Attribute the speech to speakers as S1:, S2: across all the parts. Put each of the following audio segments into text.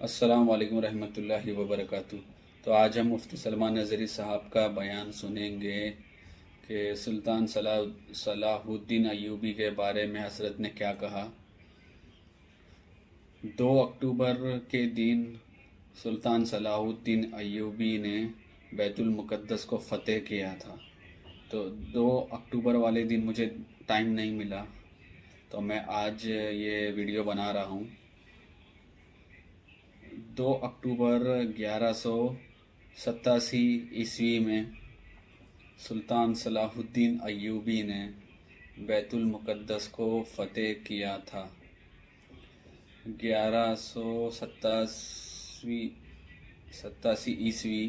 S1: السلام علیکم ورحمۃ اللہ وبرکاتہ۔ تو آج ہم مفتی سلمان نظری صاحب کا بیان سنیں گے کہ سلطان صلاح الدین ایوبی کے بارے میں حضرت نے کیا کہا۔ 2 اکتوبر کے دن سلطان صلاح الدین ایوبی نے بیت المقدس کو فتح کیا تھا۔ تو 2 اکتوبر والے دن مجھے ٹائم نہیں ملا، تو میں آج یہ ویڈیو بنا رہا ہوں۔ 2 اکتوبر 1187 عیسوی میں سلطان صلاح الدین ایوبی نے بیت المقدس کو فتح کیا تھا۔ 1187 عیسوی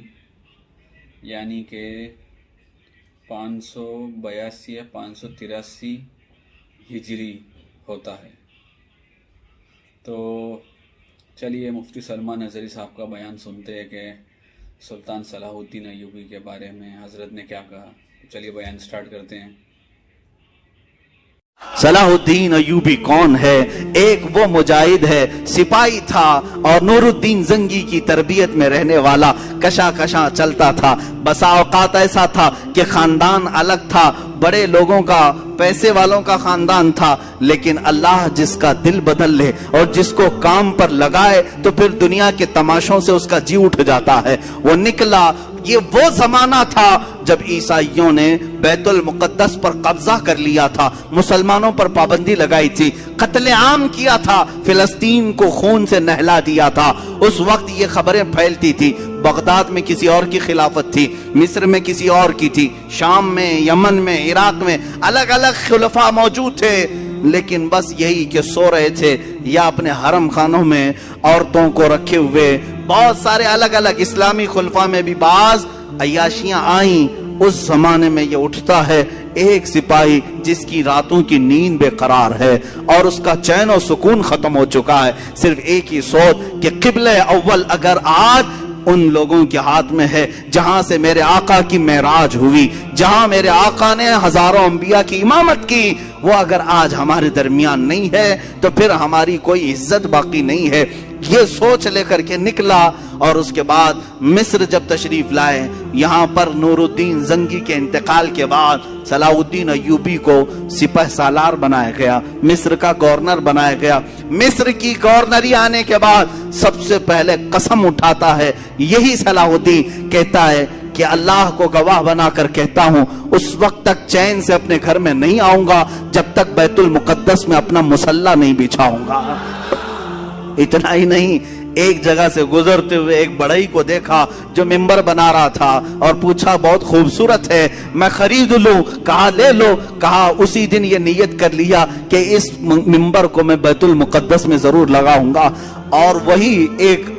S1: یعنی کہ 582 یا 583 ہجری ہوتا ہے۔ تو چلیے مفتی سلمان نظری صاحب کا بیان سنتے ہیں کہ سلطان صلاح الدین ایوبی کے بارے میں حضرت نے کیا کہا۔ چلیے بیان سٹارٹ کرتے ہیں۔
S2: صلاح الدین ایوبی کون ہے؟ ایک وہ مجاہد ہے، سپاہی تھا اور نور الدین زنگی کی تربیت میں رہنے والا، کشا کشا چلتا تھا۔ بسا اوقات ایسا تھا کہ خاندان الگ تھا، بڑے لوگوں کا، پیسے والوں کا خاندان تھا، لیکن اللہ جس کا دل بدل لے اور جس کو کام پر لگائے تو پھر دنیا کے تماشوں سے اس کا جی اٹھ جاتا ہے۔ وہ نکلا۔ یہ وہ زمانہ تھا جب عیسائیوں نے بیت المقدس پر قبضہ کر لیا تھا، مسلمانوں پر پابندی لگائی تھی، قتل عام کیا تھا، فلسطین کو خون سے نہلا دیا تھا۔ اس وقت یہ خبریں پھیلتی تھی۔ بغداد میں کسی اور کی خلافت تھی، مصر میں کسی اور کی تھی، شام میں، یمن میں، عراق میں الگ الگ خلفاء موجود تھے، لیکن بس یہی کہ سو رہے تھے یا اپنے حرم خانوں میں عورتوں کو رکھے ہوئے۔ بہت سارے الگ الگ اسلامی خلفاء میں بھی بعض عیاشیاں آئیں۔ اس زمانے میں یہ اٹھتا ہے ایک سپاہی جس کی راتوں کی نیند بے قرار ہے اور اس کا چین و سکون ختم ہو چکا ہے۔ صرف ایک ہی سوچ کہ قبلہ اول اگر آج ان لوگوں کے ہاتھ میں ہے جہاں سے میرے آقا کی معراج ہوئی، جہاں میرے آقا نے ہزاروں انبیاء کی امامت کی، وہ اگر آج ہمارے درمیان نہیں ہے تو پھر ہماری کوئی عزت باقی نہیں ہے۔ یہ سوچ لے کر کے نکلا اور اس کے بعد مصر جب تشریف لائے، یہاں پر نور الدین زنگی کے انتقال کے بعد صلاح الدین ایوبی کو سپہ سالار بنایا گیا، مصر کا گورنر بنایا گیا۔ مصر کی گورنری آنے کے بعد سب سے پہلے قسم اٹھاتا ہے یہی صلاح الدین، کہتا ہے کہ اللہ کو گواہ بنا کر کہتا ہوں اس وقت تک چین سے اپنے گھر میں نہیں آؤں گا جب تک بیت المقدس میں اپنا مصلی نہیں بچھاؤں گا۔ اتنا ہی نہیں، ایک جگہ سے گزرتے ہوئے ایک بڑھئی کو دیکھا جو ممبر بنا رہا تھا اور پوچھا بہت خوبصورت ہے، میں خرید لوں؟ کہا لے لو۔ کہا اسی دن یہ نیت کر لیا کہ اس ممبر کو میں بیت المقدس میں ضرور لگاؤں گا۔ اور وہی ایک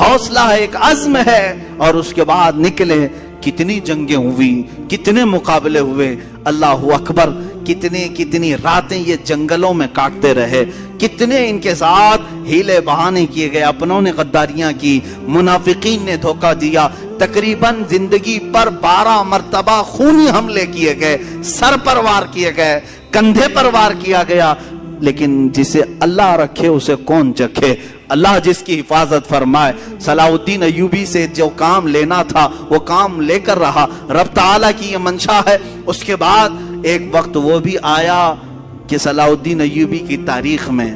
S2: حوصلہ ہے، ایک عزم ہے، اور اس کے بعد نکلے۔ کتنی جنگیں ہوئی، کتنے مقابلے ہوئے، اللہ اکبر، کتنی راتیں یہ جنگلوں میں کاٹتے رہے، کتنے ان کے ساتھ ہیلے بہانے کیے گئے، اپنوں نے غداریاں کی، منافقین نے دھوکہ دیا، تقریباً زندگی پر 12 مرتبہ خونی حملے کیے گئے، سر پر وار کیے گئے، کندھے پر وار کیا گیا، لیکن جسے اللہ رکھے اسے کون چکھے؟ اللہ جس کی حفاظت فرمائے۔ صلاح الدین ایوبی سے جو کام لینا تھا وہ کام لے کر رہا، رب تعالیٰ کی یہ منشا ہے۔ اس کے بعد ایک وقت وہ بھی آیا کہ صلاح الدین ایوبی کی تاریخ میں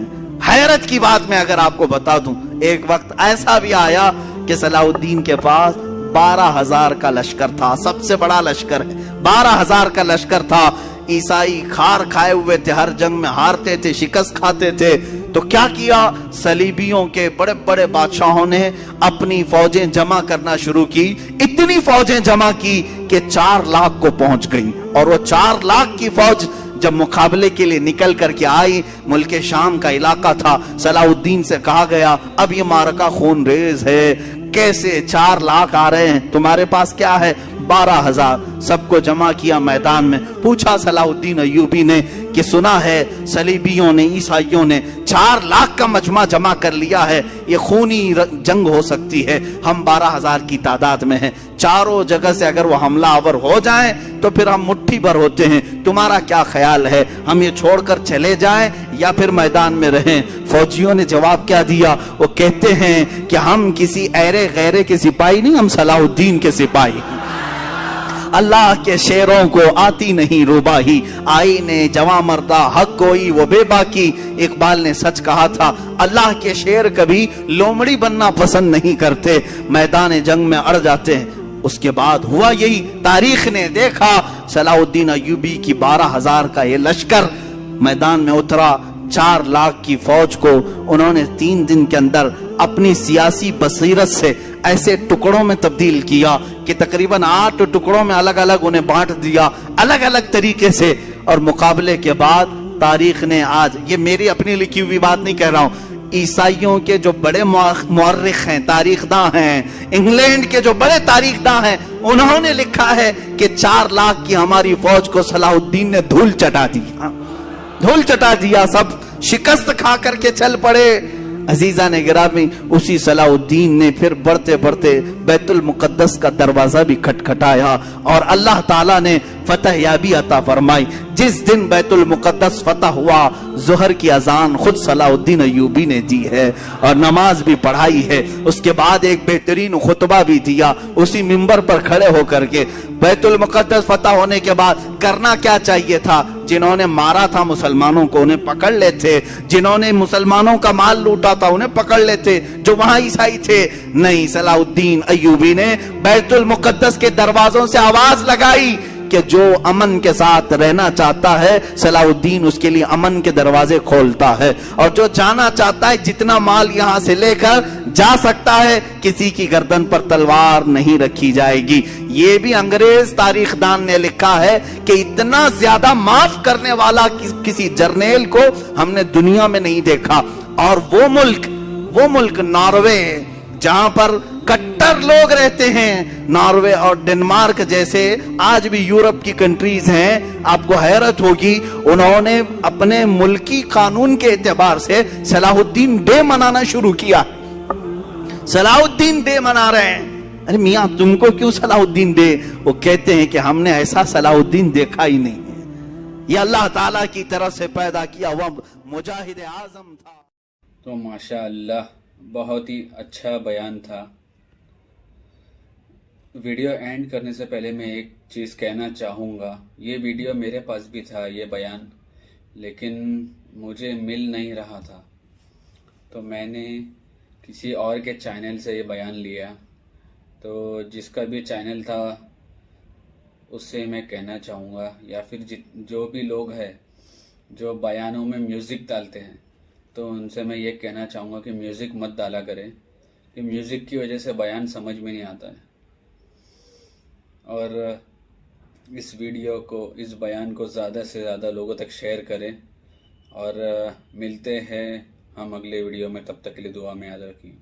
S2: حیرت کی بات میں اگر آپ کو بتا دوں، ایک وقت ایسا بھی آیا کہ صلاح الدین کے پاس 12,000 کا لشکر تھا، سب سے بڑا لشکر ہے، 12,000 کا لشکر تھا۔ عیسائی کھار کھائے ہوئے تھے، ہر جنگ میں ہارتے تھے، شکست کھاتے تھے۔ تو کیا کیا؟ صلیبیوں کے بڑے بڑے بادشاہوں نے اپنی فوجیں جمع کرنا شروع کی، اتنی فوجیں جمع کی کہ 4 لاکھ کو پہنچ گئی، اور وہ 4 لاکھ کی فوج جب مقابلے کے لیے نکل کر کے آئی، ملک شام کا علاقہ تھا، صلاح الدین سے کہا گیا اب یہ معرکہ خون ریز ہے، کیسے 4 لاکھ آ رہے ہیں، تمہارے پاس کیا ہے؟ 12,000۔ سب کو جمع کیا میدان میں، پوچھا صلاح الدین ایوبی نے کہ سنا ہے صلیبیوں نے، عیسائیوں نے 4 لاکھ کا مجمع جمع کر لیا ہے، یہ خونی جنگ ہو سکتی ہے، ہم 12,000 کی تعداد میں ہیں، چاروں جگہ سے اگر وہ حملہ آور ہو جائیں تو پھر ہم مٹھی بھر ہوتے ہیں، تمہارا کیا خیال ہے، ہم یہ چھوڑ کر چلے جائیں یا پھر میدان میں رہیں؟ فوجیوں نے جواب کیا دیا؟ وہ کہتے ہیں کہ ہم کسی ایرے غیرے کے سپاہی نہیں، ہم صلاح الدین کے سپاہی ہیں، اللہ کے شیروں کو آتی نہیں روباہی، آئینے جواں مردہ حق کوئی وہ بے باکی۔ اقبال نے سچ کہا تھا، اللہ کے شیر کبھی لومڑی بننا پسند نہیں کرتے، میدان جنگ میں اڑ جاتے ہیں۔ اس کے بعد ہوا یہی، تاریخ نے دیکھا صلاح الدین ایوبی کی 12,000 کا یہ لشکر میدان میں اترا، 4 لاکھ کی فوج کو انہوں نے 3 دن کے اندر اپنی سیاسی بصیرت سے ایسے ٹکڑوں میں تبدیل کیا کہ تقریباً 8 ٹکڑوں میں الگ الگ انہیں بانٹ دیا، الگ الگ طریقے سے، اور مقابلے کے بعد تاریخ نے آج، یہ میری اپنی لکھی ہوئی بات نہیں کہہ رہا ہوں، عیسائیوں کے جو بڑے مورخ ہیں، تاریخ داں ہیں، انگلینڈ کے جو بڑے تاریخ داں ہیں، انہوں نے لکھا ہے کہ 4 لاکھ کی ہماری فوج کو صلاح الدین نے دھول چٹا دیا، دھول چٹا دیا، سب شکست کھا کر کے چل پڑے۔ عزیزان گرامی، اسی صلاح الدین نے پھر بڑھتے بڑھتے بیت المقدس کا دروازہ بھی کھٹکھٹایا اور اللہ تعالیٰ نے فتح یابی عطا فرمائی۔ جس دن بیت المقدس فتح ہوا، ظہر کی اذان خود صلاح الدین ایوبی نے دی ہے اور نماز بھی پڑھائی ہے، اس کے بعد ایک بہترین خطبہ بھی دیا اسی منبر پر کھڑے ہو کر کے۔ بیت المقدس فتح ہونے کے بعد کرنا کیا چاہیے تھا؟ جنہوں نے مارا تھا مسلمانوں کو انہیں پکڑ لیتے، جنہوں نے مسلمانوں کا مال لوٹا تھا انہیں پکڑ لیتے، جو وہاں عیسائی تھے۔ نہیں، صلاح الدین ایوبی نے بیت المقدس کے دروازوں سے آواز لگائی کہ جو امن کے ساتھ رہنا چاہتا ہے صلاح الدین اس کے لیے امن کے دروازے کھولتا ہے، اور جو جانا چاہتا ہے جتنا مال یہاں سے لے کر جا سکتا ہے، کسی کی گردن پر تلوار نہیں رکھی جائے گی۔ یہ بھی انگریز تاریخ دان نے لکھا ہے کہ اتنا زیادہ معاف کرنے والا کسی جرنیل کو ہم نے دنیا میں نہیں دیکھا۔ اور وہ ملک ناروے، جہاں پر کٹر لوگ رہتے ہیں، ناروے اور ڈنمارک جیسے آج بھی یورپ کی کنٹریز ہیں، آپ کو حیرت ہوگی، انہوں نے اپنے ملکی قانون کے اعتبار سے صلاح الدین ڈے منانا شروع کیا۔ صلاح الدین ڈے منا رہے ہیں۔ ارے میاں تم کو کیوں صلاح الدین ڈے؟ وہ کہتے ہیں کہ ہم نے ایسا صلاح الدین دیکھا ہی نہیں ہے، یہ اللہ تعالیٰ کی طرف سے پیدا کیا ہوا مجاہد اعظم تھا۔
S1: تو ماشاء اللہ بہت ہی اچھا بیان تھا۔ ویڈیو اینڈ کرنے سے پہلے میں ایک چیز کہنا چاہوں گا، یہ ویڈیو میرے پاس بھی تھا، یہ بیان، لیکن مجھے مل نہیں رہا تھا، تو میں نے کسی اور کے چینل سے یہ بیان لیا۔ تو جس کا بھی چینل تھا اس سے میں کہنا چاہوں گا، یا پھر جو بھی لوگ ہیں جو بیانوں میں میوزک ڈالتے ہیں، تو ان سے میں یہ کہنا چاہوں گا کہ میوزک مت ڈالا کریں، کہ میوزک کی وجہ سے بیان سمجھ میں نہیں آتا ہے۔ اور اس ویڈیو کو، اس بیان کو زیادہ سے زیادہ لوگوں تک شیئر کریں، اور ملتے ہیں ہم اگلے ویڈیو میں، تب تک کے لیے دعا میں یاد رکھیں۔